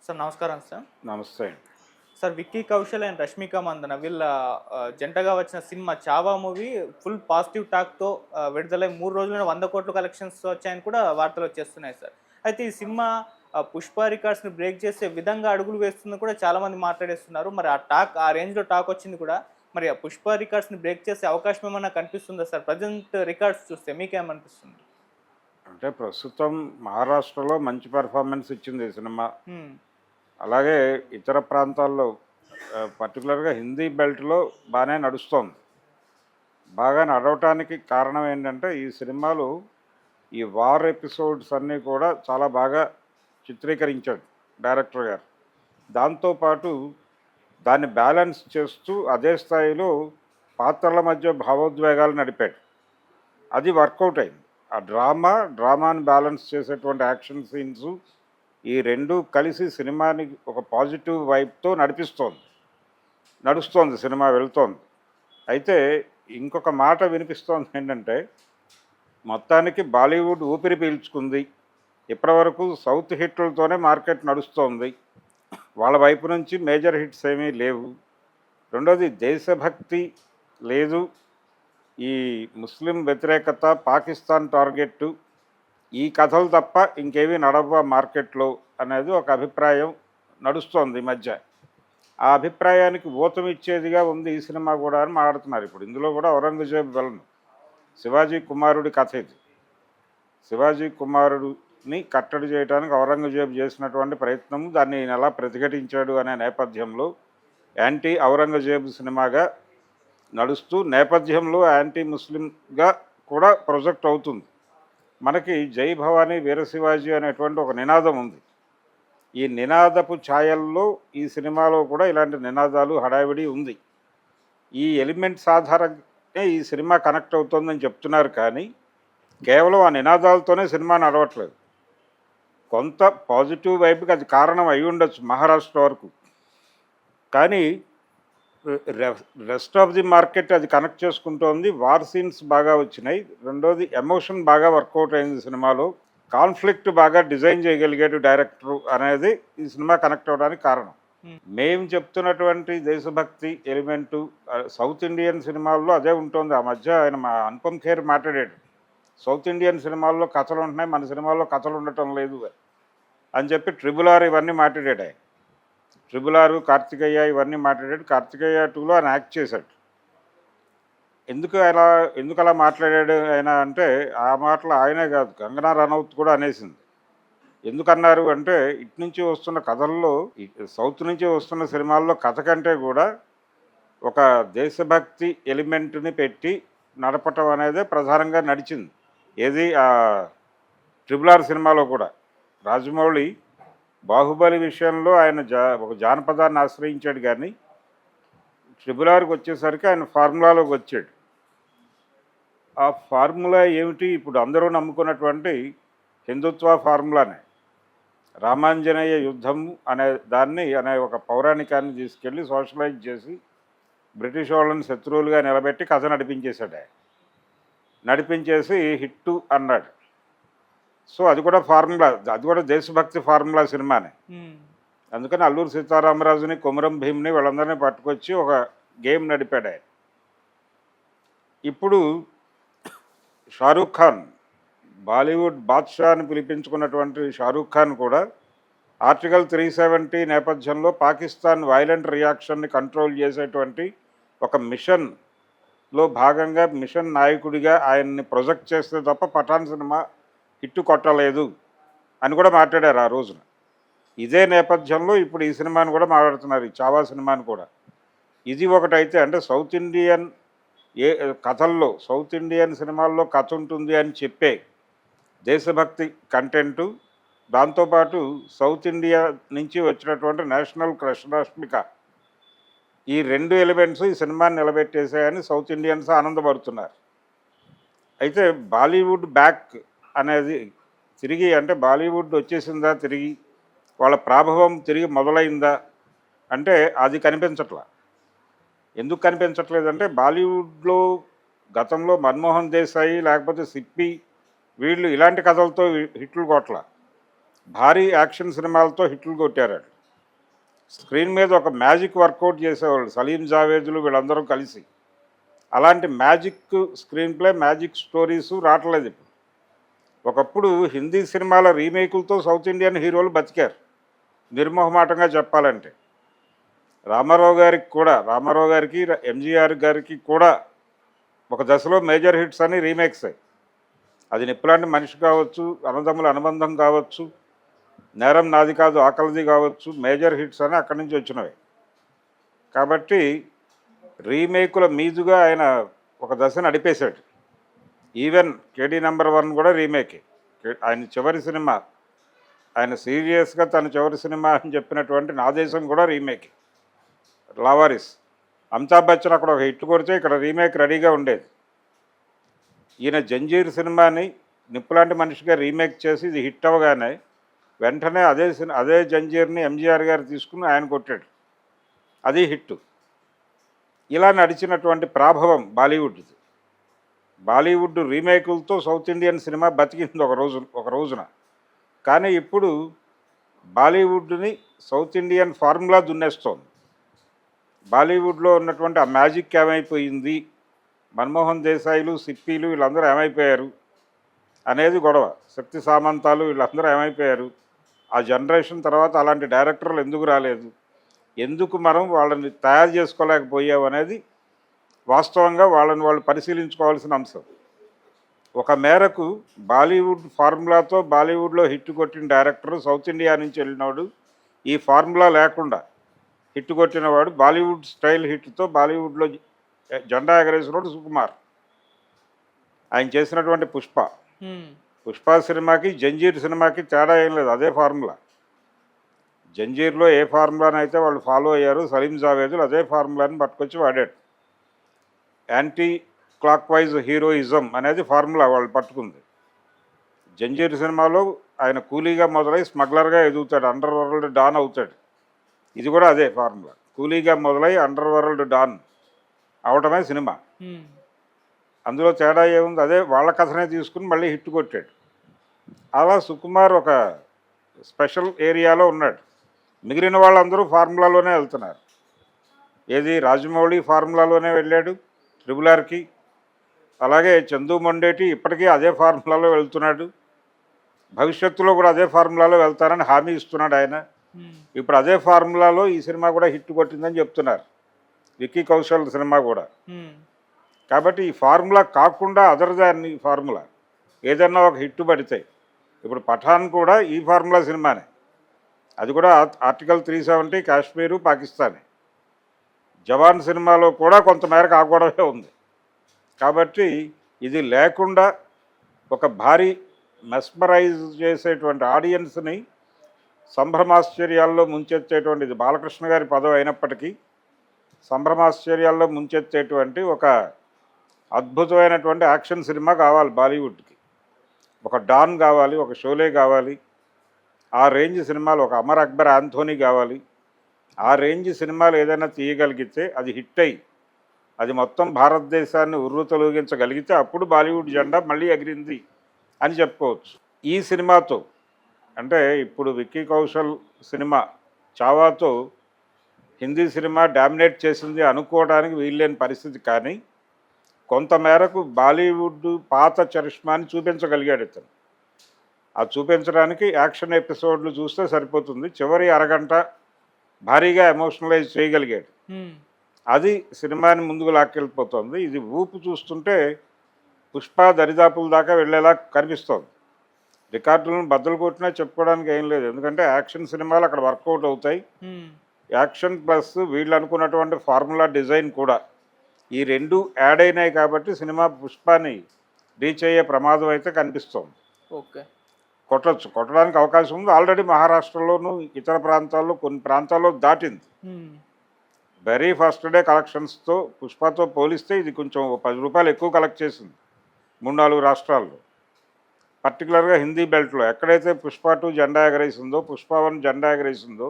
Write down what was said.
Sir నమస్కారం sir. నమస్తే. Sir 'Vicky Kaushal' and 'Rashmika Mandanna' వీళ్ళ జంటగా వచ్చిన cinema 'Chhaava' movie full positive టాక్‌తో విడుదలై 3 రోజుల్లోనే 100,00,00,000 కలెక్షన్స్ వచ్చాయని కూడా వార్తలొచ్చేస్తున్నాయి సార్. అయితే ఈ సినిమా 'పుష్ప' రికార్డ్స్‌ని బ్రేక్ చేసే విధంగా అడుగులు వేస్తుందని కూడా చాలామంది మాట్లాడేస్తున్నారు. మరి ఆ రేంజ్‌లో టాక్ వచ్చింది కూడా. మరి ఆ 'పుష్ప' రికార్డ్స్‌ని బ్రేక్ చేసే అవకాశం ఏమన్నా కనిపిస్తుందా సార్? ప్రెజెంట్ రికార్డ్స్ చూస్తే మీకేమనిపిస్తుంది? అంటే ప్రస్తుతం మహారాష్ట్రలో మంచి పెర్ఫార్మెన్స్ ఇచ్చింది ఈ సినిమా. హ్మ్. అలాగే ఇతర ప్రాంతాల్లో పర్టికులర్‌గా హిందీ బెల్ట్‌లో బానే నడుస్తోంది. బాగా నడవటానికి కారణం ఏంటంటే ఈ సినిమాలో ఈ వార్ ఎపిసోడ్స్ అన్నీ కూడా చాలా బాగా చిత్రీకరించాడు డైరెక్టర్ గారు. దాంతో పాటు దాన్ని బ్యాలెన్స్ చేస్తూ అదే స్థాయిలో పాత్రల మధ్య భావోద్వేగాలు నడిపాడు. అది వర్కౌట్ అయింది. ఆ డ్రామాని బ్యాలెన్స్ చేసేటువంటి యాక్షన్ సీన్సు ఈ 2 కలిసి సినిమాని ఒక పాజిటివ్ వైబ్‌తో నడుస్తోంది సినిమా వెళ్తోంది. అయితే ఇంకొక మాట వినిపిస్తోంది ఏంటంటే, మొత్తానికి బాలీవుడ్ ఊపిరి పీల్చుకుంది. ఇప్పటివరకు సౌత్ హిట్‌లతోనే మార్కెట్ నడుస్తోంది. వాళ్ళ వైపు నుంచి మేజర్ హిట్స్ ఏమీ లేవు. రెండోది దేశభక్తి లేదు. ఈ ముస్లిం వ్యతిరేకత, పాకిస్తాన్ టార్గెట్టు, ఈ కథలు తప్ప ఇంకేమీ నడవ మార్కెట్లో అనేది ఒక అభిప్రాయం నడుస్తోంది ఈ మధ్య. ఆ అభిప్రాయానికి ఊతమిచ్చేదిగా ఉంది ఈ సినిమా కూడా అని మాట్లాడుతున్నారు. ఇప్పుడు ఇందులో కూడా ఔరంగజేబు విలను, శివాజీ కుమారుడి కథ ఇది. శివాజీ కుమారుడిని కట్టడి చేయడానికి ఔరంగజేబు చేసినటువంటి ప్రయత్నము, దాన్ని ఈయన ఎలా ప్రతిఘటించాడు అనే నేపథ్యంలో యాంటీ ఔరంగజేబు సినిమాగా నడుస్తూ నేపథ్యంలో యాంటీ ముస్లింగా కూడా ప్రొజెక్ట్ అవుతుంది. మనకి జై భవానీ వీర శివాజీ అనేటువంటి ఒక నినాదం ఉంది. ఈ నినాదపు ఛాయల్లో ఈ సినిమాలో కూడా ఇలాంటి నినాదాలు హడావిడి ఉంది. ఈ ఎలిమెంట్స్ ఆధారంగా ఈ సినిమా కనెక్ట్ అవుతుందని చెప్తున్నారు, కానీ కేవలం ఆ నినాదాలతోనే సినిమా నడవట్లేదు. కొంత పాజిటివ్ వైపుకి అది కారణం అయి ఉండొచ్చు మహారాష్ట్ర వరకు, కానీ రెస్ట్ ఆఫ్ ది మార్కెట్ అది కనెక్ట్ చేసుకుంటోంది. వార్ సీన్స్ బాగా వచ్చినాయి. రెండోది ఎమోషన్ బాగా వర్కౌట్ అయింది సినిమాలో. కాన్ఫ్లిక్ట్ బాగా డిజైన్ చేయగలిగాడు డైరెక్టరు అనేది ఈ సినిమా కనెక్ట్ అవ్వడానికి కారణం. మేము చెప్తున్నటువంటి దేశభక్తి ఎలిమెంటు సౌత్ ఇండియన్ సినిమాల్లో అదే ఉంటుంది. ఆ మధ్య ఆయన అనుపమ్ ఖేర్ మాట్లాడాడు, సౌత్ ఇండియన్ సినిమాల్లో కథలు ఉంటున్నాయి, మన సినిమాల్లో కథలు ఉండటం లేదు అని చెప్పి. RRR ఇవన్నీ మాట్లాడాడు ఆయన. RRR, కార్తికేయ ఇవన్నీ మాట్లాడాడు. కార్తికేయ 2లో ఆయన యాక్ట్ చేశాడు. ఎందుకు అలా మాట్లాడాడు ఆయన అంటే, ఆ మాటలు ఆయనే కాదు, కంగనా రనౌత్ కూడా అనేసింది. ఎందుకన్నారు అంటే, ఇటు నుంచి వస్తున్న కథల్లో, సౌత్ నుంచి వస్తున్న సినిమాల్లో కథ కంటే కూడా ఒక దేశభక్తి ఎలిమెంట్ని పెట్టి నడపటం అనేదే ప్రధానంగా నడిచింది. ఏది RRR సినిమాలో కూడా రాజమౌళి బాహుబలి విషయంలో ఆయన ఒక జానపదాన్ని ఆశ్రయించాడు, కానీ RRRకి వచ్చేసరికి ఆయన ఫార్ములాలోకి వచ్చాడు. ఆ ఫార్ములా ఏమిటి? ఇప్పుడు అందరూ నమ్ముకున్నటువంటి హిందుత్వ ఫార్ములానే. రామాంజనేయ యుద్ధం అనే ఒక పౌరాణికాన్ని తీసుకెళ్ళి సోషలైజ్ చేసి బ్రిటిష్ వాళ్ళని శత్రువులుగా నిలబెట్టి కథ నడిపించేశాడు ఆయన. నడిపించేసి హిట్టు అన్నాడు. సో అది కూడా ఫార్ములా, అది కూడా దేశభక్తి ఫార్ములా సినిమానే. అందుకని అల్లూరు సీతారామరాజుని, కొమురం భీమ్ని వీళ్ళందరినీ పట్టుకొచ్చి ఒక గేమ్ నడిపాడు ఆయన. ఇప్పుడు షారూఖ్ ఖాన్, బాలీవుడ్ బాద్షా అని పిలిపించుకున్నటువంటి షారూఖ్ ఖాన్ కూడా ఆర్టికల్ 370 నేపథ్యంలో పాకిస్తాన్ వైలెంట్ రియాక్షన్ని కంట్రోల్ చేసేటువంటి ఒక మిషన్లో భాగంగా మిషన్ నాయకుడిగా ఆయన్ని ప్రొజెక్ట్ చేస్తే తప్ప పఠాన్ సినిమా హిట్టు కొట్టలేదు అని కూడా మాట్లాడారు ఆ రోజున. ఇదే నేపథ్యంలో ఇప్పుడు ఈ సినిమాని కూడా మాట్లాడుతున్నారు, ఈ చావా సినిమాని కూడా. ఇది ఒకటైతే, అంటే సౌత్ ఇండియన్ కథల్లో, సౌత్ ఇండియన్ సినిమాల్లో కథ ఉంటుంది అని చెప్పే దేశభక్తి కంటెంటు, దాంతోపాటు సౌత్ ఇండియా నుంచి వచ్చినటువంటి నేషనల్ క్రష్ రష్మిక, ఈ 2 ఎలిమెంట్స్ ఈ సినిమాని నిలబెట్టేసాయని సౌత్ ఇండియన్స్ ఆనందపడుతున్నారు. అయితే బాలీవుడ్ బ్యాక్ అనేది తిరిగి, అంటే బాలీవుడ్ వచ్చేసిందా తిరిగి, వాళ్ళ ప్రాభవం తిరిగి మొదలైందా అంటే అది కనిపించట్లా. ఎందుకు కనిపించట్లేదంటే, బాలీవుడ్లో గతంలో మన్మోహన్ దేశాయి లేకపోతే సిప్పి వీళ్ళు ఇలాంటి కథలతో హిట్లు కొట్టల, భారీ యాక్షన్ సినిమాలతో హిట్లు కొట్టారు. స్క్రీన్ మీద ఒక మ్యాజిక్ వర్కౌట్ చేసేవాళ్ళు సలీం జావేదులు వీళ్ళందరూ కలిసి. అలాంటి magic screen play, magic stories రావట్లేదు ఇప్పుడు. ఒకప్పుడు హిందీ సినిమాల రీమేకులతో సౌత్ ఇండియన్ హీరోలు బతికారు నిర్మోహమాటంగా చెప్పాలంటే. రామారావు గారికి ఎంజీఆర్ గారికి కూడా ఒక దశలో మేజర్ హిట్స్ అని రీమేక్స్ అయ్యి, అది నిప్పులాంటి మనిషి కావచ్చు, అన్నదమ్ముల అనుబంధం కావచ్చు, నేరం నాది కాదు ఆకలిది కావచ్చు, మేజర్ హిట్స్ అని అక్కడి నుంచి వచ్చినవి. కాబట్టి రీమేకుల మీదుగా ఆయన ఒక దశ నడిపేశాడు. ఈవెన్ కేడీ నెంబర్ 1 కూడా రీమేకే. ఆయన చివరి సినిమా, ఆయన సీరియస్గా తన చివరి సినిమా అని చెప్పినటువంటి నా దేశం కూడా రీమేకే, లావారిస్. అమితాబ్ బచ్చన్ అక్కడ ఒక హిట్ కొడితే ఇక్కడ రీమేక్ రెడీగా ఉండేది. ఈయన జంజీర్ సినిమాని నిప్పులాంటి మనిషిగా రీమేక్ చేసి ఇది హిట్ అవ్వగానే వెంటనే అదే జంజీర్ని ఎంజీఆర్ గారు తీసుకుని ఆయన కొట్టాడు, అది హిట్. ఇలా నడిచినటువంటి ప్రాభవం బాలీవుడ్ది. బాలీవుడ్ రీమేకులతో సౌత్ ఇండియన్ సినిమా బతికింది ఒక రోజున. కానీ ఇప్పుడు బాలీవుడ్ని సౌత్ ఇండియన్ ఫార్ములా దున్నేస్తోంది. బాలీవుడ్లో ఉన్నటువంటి ఆ మ్యాజిక్ ఏమైపోయింది, మన్మోహన్ దేశాయిలు, సిప్పిలు వీళ్ళందరూ ఏమైపోయారు అనేది గొడవ. శక్తి సామంతాలు వీళ్ళందరూ ఏమైపోయారు, ఆ జనరేషన్ తర్వాత అలాంటి డైరెక్టర్లు ఎందుకు రాలేదు, ఎందుకు మనం వాళ్ళని తయారు చేసుకోలేకపోయాం అనేది వాస్తవంగా వాళ్ళు పరిశీలించుకోవాల్సిన అంశం. ఒక మేరకు బాలీవుడ్ ఫార్ములాతో బాలీవుడ్లో హిట్ కొట్టిన డైరెక్టర్ సౌత్ ఇండియా నుంచి వెళ్ళినవాడు, ఈ ఫార్ములా లేకుండా హిట్ కొట్టినవాడు బాలీవుడ్ స్టైల్ హిట్తో బాలీవుడ్లో జెండా ఎగరేసినోడు సుకుమార్. ఆయన చేసినటువంటి పుష్ప సినిమాకి జంజీర్ సినిమాకి తేడా ఏం లేదు, అదే ఫార్ములా. జంజీర్లో ఏ ఫార్ములానైతే వాళ్ళు ఫాలో అయ్యారు సలీం జావేదులు, అదే ఫార్ములాని పట్టుకొచ్చి వాడాడు. యాంటీ క్లాక్ వైజ్ హీరోయిజం అనేది ఫార్ములా వాళ్ళు పట్టుకుంది. జంజీర్ సినిమాలో ఆయన కూలీగా మొదలై స్మగ్లర్గా ఎదుగుతాడు, అండర్ వరల్డ్ డాన్ అవుతాడు. ఇది కూడా అదే ఫార్ములా, కూలీగా మొదలై అండర్ వరల్డ్ డాన్ అవటమే సినిమా. అందులో తేడా ఏముంది, అదే వాళ్ళ కథనే తీసుకుని మళ్ళీ హిట్ కొట్టాడు. అలా సుకుమార్ ఒక స్పెషల్ ఏరియాలో ఉన్నాడు. మిగిలిన వాళ్ళందరూ ఫార్ములాలోనే వెళ్తున్నారు. ఏది రాజమౌళి ఫార్ములాలోనే వెళ్ళాడు RRRకి, అలాగే చందు మొండేటి ఇప్పటికీ అదే ఫార్ములాలో వెళ్తున్నాడు, భవిష్యత్తులో కూడా అదే ఫార్ములాలో వెళ్తారని హామీ ఇస్తున్నాడు ఆయన. ఇప్పుడు అదే ఫార్ములాలో ఈ సినిమా కూడా హిట్ కొట్టిందని చెప్తున్నారు, విక్కీ కౌశల్ సినిమా కూడా. కాబట్టి ఈ ఫార్ములా కాకుండా అదర్ దాన్ ఈ ఫార్ములా ఏదన్నా ఒక హిట్ పడితే, ఇప్పుడు పఠాన్ కూడా ఈ ఫార్ములా సినిమానే, అది కూడా ఆర్టికల్ 370 కాశ్మీరు పాకిస్తానే. జవాన్ సినిమాలో కూడా కొంతమేరకు ఆ గొడవే ఉంది. కాబట్టి ఇది లేకుండా ఒక భారీ మెస్మరైజ్ చేసేటువంటి ఆడియన్స్ని సంభ్రమాశ్చర్యాల్లో ముంచెత్తేటువంటి, ఇది బాలకృష్ణ గారి పదవి అయినప్పటికీ సంభ్రమాశ్చర్యాల్లో ముంచెత్తేటువంటి ఒక అద్భుతమైనటువంటి యాక్షన్ సినిమా కావాలి బాలీవుడ్కి. ఒక డాన్ కావాలి, ఒక షోలే కావాలి, ఆ రేంజ్ సినిమాలు, ఒక అమర్ అక్బర్ ఆంథోనీ కావాలి. ఆ రేంజ్ సినిమాలు ఏదైనా తీయగలిగితే అది హిట్ అయ్యి అది మొత్తం భారతదేశాన్ని ఉర్రూతలూగించగలిగితే అప్పుడు బాలీవుడ్ జెండా మళ్ళీ ఎగిరింది అని చెప్పుకోవచ్చు. ఈ సినిమాతో అంటే ఇప్పుడు విక్కీ కౌశల్ సినిమా చావాతో హిందీ సినిమా డామినేట్ చేసింది అనుకోవడానికి వీల్లేని పరిస్థితి. కానీ కొంతమేరకు బాలీవుడ్ పాత చరిష్మాని చూపించగలిగాడు ఇతను. ఆ చూపించడానికి యాక్షన్ ఎపిసోడ్లు చూస్తే సరిపోతుంది, చివరి అరగంట భారీగా ఎమోషనలైజ్ చేయగలిగాడు. అది సినిమాని ముందుకు లాక్కెళ్ళిపోతుంది. ఇది ఊపు చూస్తుంటే పుష్ప దరిదాపుల దాకా వెళ్ళేలా కనిపిస్తోంది. రికార్డులను బద్దలు కొట్టినా చెప్పుకోవడానికి ఏం లేదు, ఎందుకంటే యాక్షన్ సినిమాలు అక్కడ వర్కౌట్ అవుతాయి. యాక్షన్ ప్లస్ వీళ్ళు అనుకున్నటువంటి ఫార్ములా డిజైన్ కూడా, ఈ రెండు యాడ్ అయినాయి కాబట్టి సినిమా పుష్పాని రీచ్ అయ్యే ప్రమాదం అయితే కనిపిస్తోంది. ఓకే, కొట్టడానికి అవకాశం ఉంది. ఆల్రెడీ మహారాష్ట్రలోను ఇతర ప్రాంతాల్లో కొన్ని ప్రాంతాల్లో దాటింది. వెరీ ఫస్ట్ డే కలెక్షన్స్తో పుష్పతో పోలిస్తే ఇది కొంచెం 10 రూపాయలు ఎక్కువ కలెక్ట్ చేసింది 3-4 రాష్ట్రాల్లో. పర్టికులర్గా హిందీ బెల్ట్లో ఎక్కడైతే పుష్ప 2 జెండా ఎగరేసిందో, పుష్ప 1 జెండా ఎగరేసిందో